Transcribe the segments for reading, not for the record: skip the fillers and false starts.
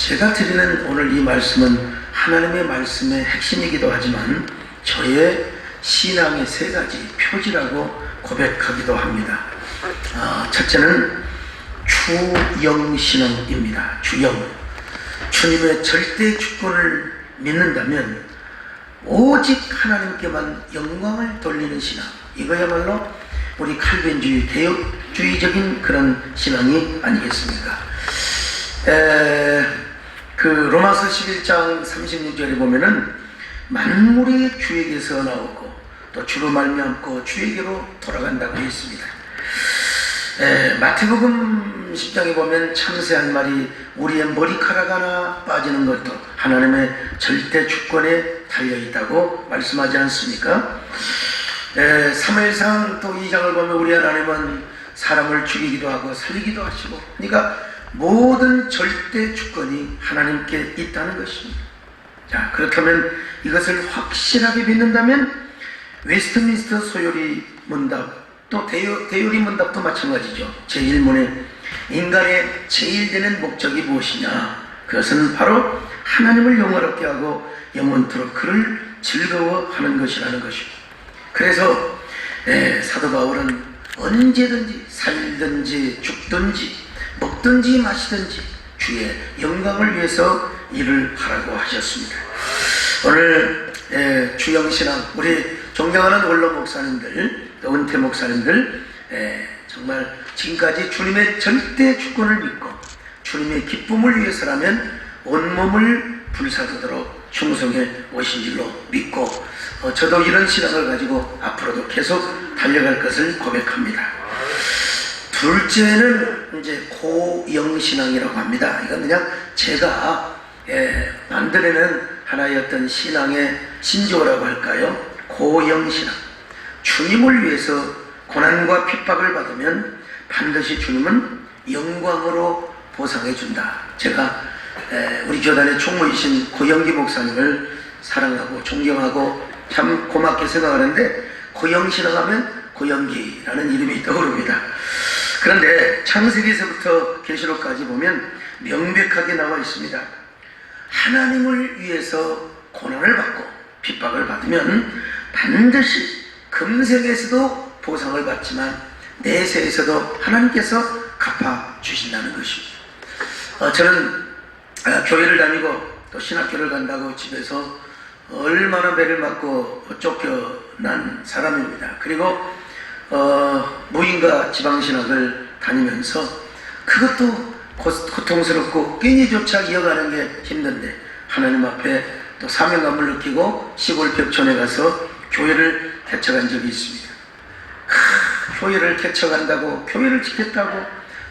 제가 드리는 오늘 이 말씀은 하나님의 말씀의 핵심이기도 하지만 저의 신앙의 세 가지 표지라고 고백하기도 합니다. 첫째는 주영신앙입니다. 주영. 주님의 절대 주권을 믿는다면 오직 하나님께만 영광을 돌리는 신앙. 이거야말로 우리 칼빈주의, 개혁주의적인 그런 신앙이 아니겠습니까? 그 로마서 11장 36절에 보면은 만물이 주에게서 나오고 또 주로 말미암고 주에게로 돌아간다고 했습니다. 마태복음 10장에 보면 참새 한 마리 우리의 머리카락 하나 빠지는 것도 하나님의 절대 주권에 달려있다고 말씀하지 않습니까? 사무엘상 또 2장을 보면 우리 하나님은 사람을 죽이기도 하고 살리기도 하시고, 그러니까 모든 절대 주권이 하나님께 있다는 것입니다. 자, 그렇다면 이것을 확실하게 믿는다면 웨스트민스터 소요리 문답, 또 대요리 문답도 마찬가지죠. 제1문에 인간의 제일 되는 목적이 무엇이냐? 그것은 바로 하나님을 영화롭게 하고 영원토록 그를 즐거워하는 것이라는 것입니다. 그래서 사도 바울은 언제든지 살든지 죽든지 먹든지 마시든지 주의 영광을 위해서 일을 하라고 하셨습니다. 오늘 주영신앙, 우리 존경하는 원로 목사님들, 또 은퇴 목사님들, 정말 지금까지 주님의 절대 주권을 믿고 주님의 기쁨을 위해서라면 온몸을 불사르도록 충성해 오신 줄로 믿고, 저도 이런 신앙을 가지고 앞으로도 계속 달려갈 것을 고백합니다. 둘째는 이제 고영신앙이라고 합니다. 이건 그냥 제가 만들어낸 하나의 어떤 신앙의 신조어라고 할까요? 고영신앙. 주님을 위해서 고난과 핍박을 받으면 반드시 주님은 영광으로 보상해 준다. 제가 우리 교단의 총무이신 고영기 목사님을 사랑하고 존경하고 참 고맙게 생각하는데, 고영신앙하면 고영기라는 이름이 떠오릅니다. 그런데 창세기에서부터 계시록까지 보면 명백하게 나와 있습니다. 하나님을 위해서 고난을 받고 핍박을 받으면 반드시 금생에서도 보상을 받지만 내세에서도 하나님께서 갚아주신다는 것입니다. 저는 교회를 다니고 또 신학교를 간다고 집에서 얼마나 배를 맞고 쫓겨난 사람입니다. 그리고 무인가 지방신학을 다니면서 그것도 고통스럽고 끊이조차 이어가는 게 힘든데 하나님 앞에 또 사명감을 느끼고 시골 벽촌에 가서 교회를 개척한 적이 있습니다. 교회를 개척한다고, 교회를 짓겠다고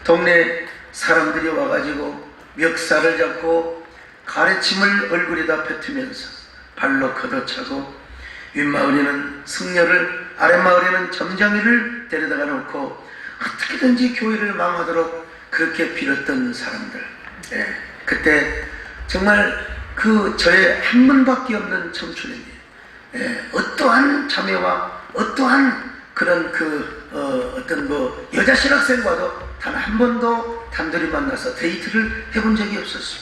동네 사람들이 와가지고 멱살을 잡고 가래침을 얼굴에다 뱉으면서 발로 걷어차고, 윗마을에는 승려를, 아랫마을에는 점장이를 데려다가 놓고 어떻게든지 교회를 망하도록 그렇게 빌었던 사람들. 그때 정말 저의 한 번밖에 없는 청춘에게 어떠한 자매와 어떠한 그런 어떤 여자 신학생과도 단 한 번도 단둘이 만나서 데이트를 해본 적이 없었어요.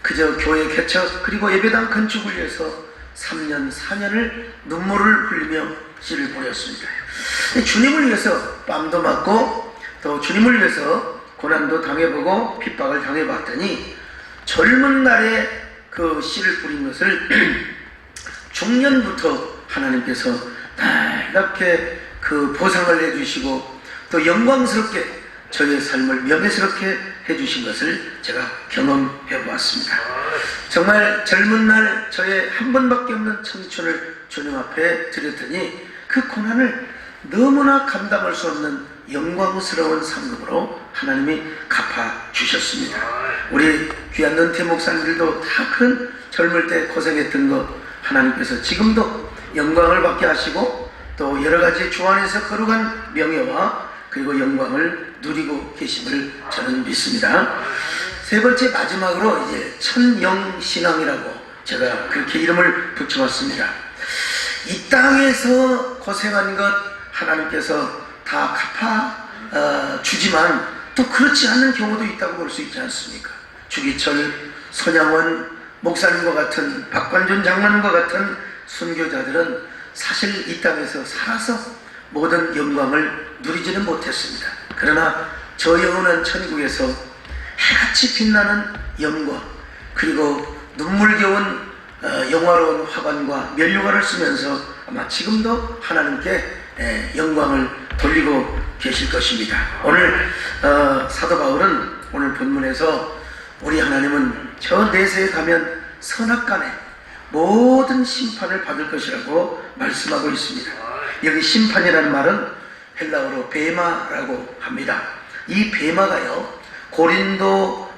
그저 교회 개척 그리고 예배당 건축을 위해서 3년 4년을 눈물을 흘리며 씨를 보냈습니다. 주님을 위해서 뺨도 맞고 또 주님을 위해서 고난도 당해보고 핍박을 당해봤더니 젊은 날에 그 씨를 뿌린 것을 중년부터 하나님께서 날답게 그 보상을 해주시고 또 영광스럽게 저의 삶을 명예스럽게 해주신 것을 제가 경험해 보았습니다. 정말 젊은 날 저의 한 번밖에 없는 청춘을 주님 앞에 드렸더니 그 고난을 너무나 감당할 수 없는 영광스러운 상급으로 하나님이 갚아주셨습니다. 우리 귀한 은퇴 목사님들도 다 그런 젊을 때 고생했던 거 하나님께서 지금도 영광을 받게 하시고 또 여러가지 주 안에서 거룩한 명예와 그리고 영광을 누리고 계심을 저는 믿습니다. 세 번째 마지막으로 이제 천영신앙이라고 제가 그렇게 이름을 붙여봤습니다. 이 땅에서 고생한 것 하나님께서 다 갚아주지만 또 그렇지 않은 경우도 있다고 볼 수 있지 않습니까? 주기철, 손양원 목사님과 같은 박관준 장로님과 같은 순교자들은 사실 이 땅에서 살아서 모든 영광을 누리지는 못했습니다. 그러나 저 영혼은 천국에서 해같이 빛나는 영광, 그리고 눈물겨운 영화로운 화관과 면류관을 쓰면서 아마 지금도 하나님께 영광을 돌리고 계실 것입니다. 오늘 사도 바울은 오늘 본문에서 우리 하나님은 저 내세에 가면 선악간에 모든 심판을 받을 것이라고 말씀하고 있습니다. 여기 심판이라는 말은 헬라어로 베마라고 합니다. 이 베마가요, 고린도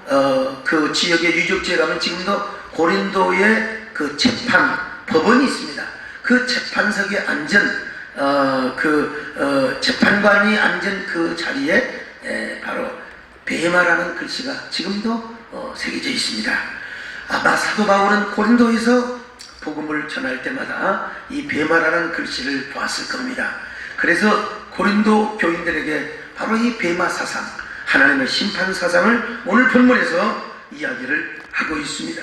그 지역의 유적지에 가면 지금도 고린도의 그 재판 법원이 있습니다. 그 재판석에 앉은 재판관이 앉은 그 자리에 바로 베마라는 글씨가 지금도 새겨져 있습니다. 아마 사도 바울은 고린도에서 복음을 전할 때마다 이 베마라는 글씨를 보았을 겁니다. 그래서 고린도 교인들에게 바로 이 베마 사상, 하나님의 심판 사상을 오늘 본문에서 이야기를 하고 있습니다.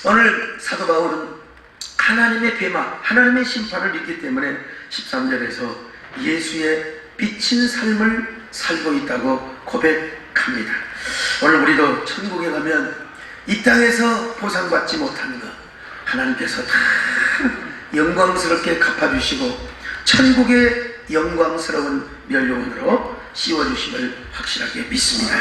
오늘 사도 바울은 하나님의 베마, 하나님의 심판을 믿기 때문에 13절에서 예수의 비친 삶을 살고 있다고 고백합니다. 오늘 우리도 천국에 가면 이 땅에서 보상받지 못한 것 하나님께서 다 영광스럽게 갚아주시고 천국의 영광스러운 멸류관으로 씌워주심을 확실하게 믿습니다.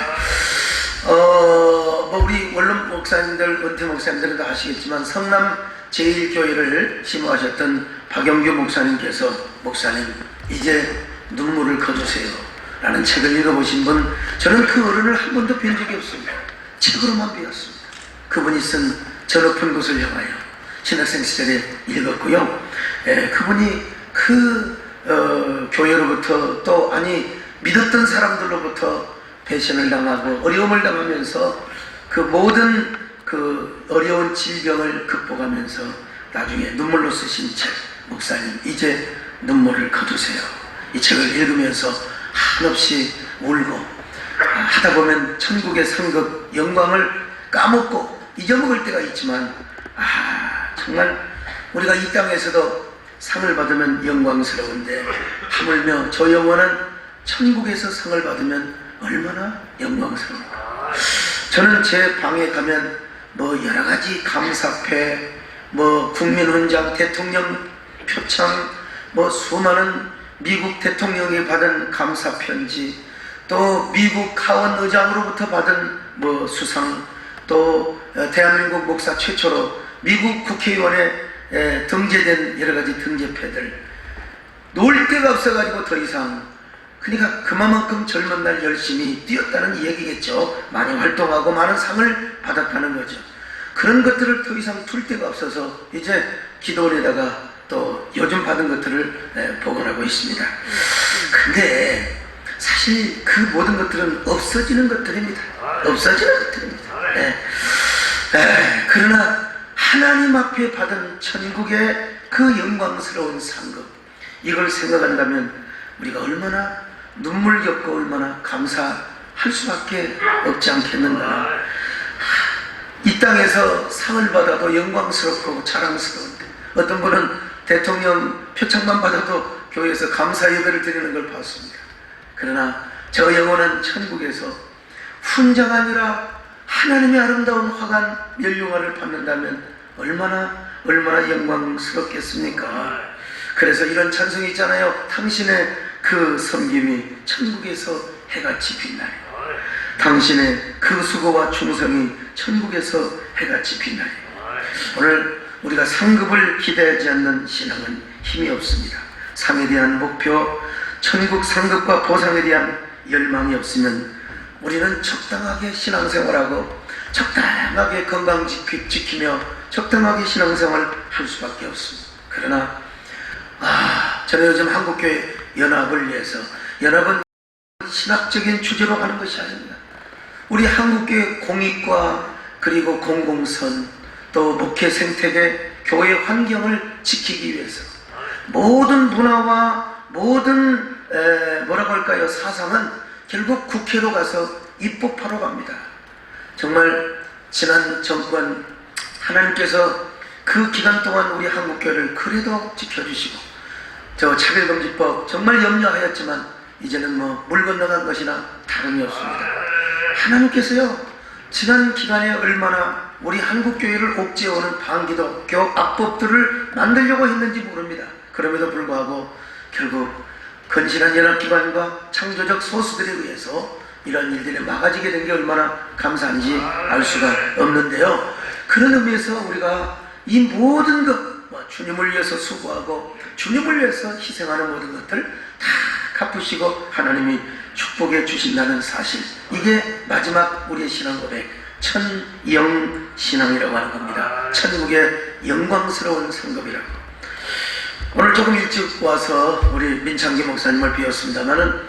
우리 원룸 목사님들, 은퇴 목사님들은 다 아시겠지만 성남 제1교회를 심호하셨던 박영규 목사님께서 목사님 이제 눈물을 거두세요 라는 책을 읽어보신 분, 저는 그 어른을 한 번도 뵌 적이 없습니다. 책으로만 배웠습니다. 그분이 쓴 저 높은 곳을 향하여 신학생 시절에 읽었고요. 그분이 교회로부터 또 믿었던 사람들로부터 배신을 당하고 어려움을 당하면서 그 모든 그 어려운 질병을 극복하면서 나중에 눈물로 쓰신 책, 목사님 이제 눈물을 거두세요. 이 책을 읽으면서 한없이 울고 하다 보면 천국의 상급 영광을 까먹고 잊어먹을 때가 있지만 정말 우리가 이 땅에서도 상을 받으면 영광스러운데 하물며 저 영혼은 천국에서 상을 받으면 얼마나 영광스러운가. 저는 제 방에 가면 여러가지 감사패, 국민훈장, 대통령 표창, 수많은 미국 대통령이 받은 감사편지, 또 미국 하원 의장으로부터 받은 수상, 또 대한민국 목사 최초로 미국 국회의원에 등재된 여러가지 등재패들, 놀 데가 없어가지고 더 이상, 그러니까 그만큼 젊은 날 열심히 뛰었다는 얘기겠죠. 많이 활동하고 많은 상을 받았다는 거죠. 그런 것들을 더 이상 둘 데가 없어서 이제 기도원에다가 또 요즘 받은 것들을 복원하고 있습니다. 근데 사실 그 모든 것들은 없어지는 것들입니다. 없어지는 것들입니다. 그러나 하나님 앞에 받은 천국의 그 영광스러운 상급, 이걸 생각한다면 우리가 얼마나 눈물겹고 얼마나 감사할 수밖에 없지 않겠는가. 이 땅에서 상을 받아도 영광스럽고 자랑스러운데 어떤 분은 대통령 표창만 받아도 교회에서 감사 예배를 드리는 걸 봤습니다. 그러나 저 영혼은 천국에서 훈장 아니라 하나님의 아름다운 화관 멸류관을 받는다면 얼마나 영광스럽겠습니까? 그래서 이런 찬송이 있잖아요. 당신의 그 섬김이 천국에서 해같이 빛나리. 당신의 그 수고와 충성이 천국에서 해같이 빛나리. 오늘 우리가 상급을 기대하지 않는 신앙은 힘이 없습니다. 상에 대한 목표, 천국 상급과 보상에 대한 열망이 없으면 우리는 적당하게 신앙생활하고 적당하게 건강 지키며 적당하게 신앙생활을 할 수밖에 없습니다. 그러나 저는 요즘 한국교회 연합을 위해서, 연합은 신학적인 주제로 하는 것이 아닙니다. 우리 한국교회 공익과 그리고 공공선, 또 목회 생태계, 교회 환경을 지키기 위해서 모든 문화와 모든 사상은 결국 국회로 가서 입법하러 갑니다. 정말 지난 정권 하나님께서 그 기간 동안 우리 한국교회를 그래도 지켜주시고 저 차별금지법 정말 염려하였지만 이제는 뭐 물 건너간 것이나 다름이 없습니다. 하나님께서요 지난 기간에 얼마나 우리 한국교회를 옥죄어오는 반기독교 악법들을 만들려고 했는지 모릅니다. 그럼에도 불구하고 결국 건실한 연합기관과 창조적 소수들에 의해서 이런 일들이 막아지게 된 게 얼마나 감사한지 알 수가 없는데요. 그런 의미에서 우리가 이 모든 것 주님을 위해서 수고하고 주님을 위해서 희생하는 모든 것들 다 갚으시고 하나님이 축복해 주신다는 사실, 이게 마지막 우리의 신앙 고백 천영신앙이라고 하는 겁니다. 천국의 영광스러운 상급이라고. 오늘 조금 일찍 와서 우리 민창기 목사님을 비웠습니다만은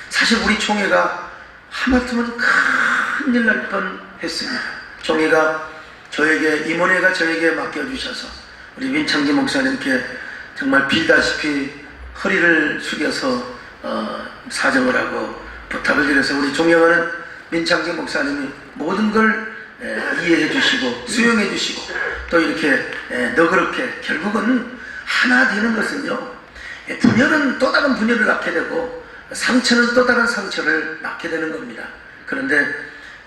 사실 우리 총회가 하마터면 큰일 날 뻔했습니다. 총회가 저에게, 임원회가 저에게 맡겨주셔서 우리 민창기 목사님께 정말 빌다시피 허리를 숙여서 사정을 하고 부탁을 드려서 우리 존경하는 민창기 목사님이 모든 걸 이해해 주시고 수용해 주시고 또 이렇게 너그럽게 결국은 하나 되는 것은요, 분열은 또 다른 분열을 낳게 되고 상처는 또 다른 상처를 낳게 되는 겁니다. 그런데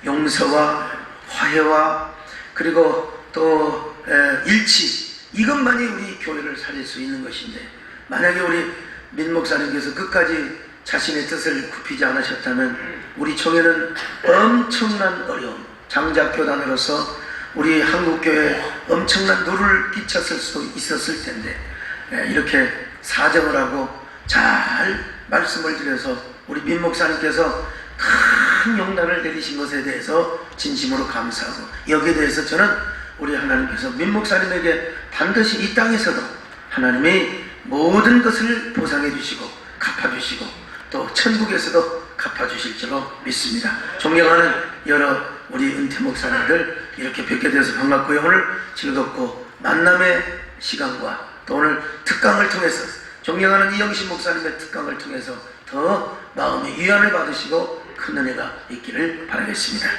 용서와 화해와 그리고 또 일치, 이것만이 우리 교회를 살릴 수 있는 것인데, 만약에 우리 민 목사님께서 끝까지 자신의 뜻을 굽히지 않으셨다면 우리 총회는 엄청난 어려움, 장작교단으로서 우리 한국교회에 엄청난 누를 끼쳤을 수도 있었을 텐데, 이렇게 사정을 하고 잘 말씀을 드려서 우리 민 목사님께서 큰 용단을 내리신 것에 대해서 진심으로 감사하고, 여기에 대해서 저는 우리 하나님께서 민 목사님에게 반드시 이 땅에서도 하나님이 모든 것을 보상해 주시고 갚아주시고 또 천국에서도 갚아주실 줄로 믿습니다. 존경하는 여러 우리 은퇴 목사님들 이렇게 뵙게 되어서 반갑고요. 오늘 즐겁고 만남의 시간과 또 오늘 특강을 통해서 존경하는 이영신 목사님의 특강을 통해서 더 마음의 위안을 받으시고 큰 은혜가 있기를 바라겠습니다.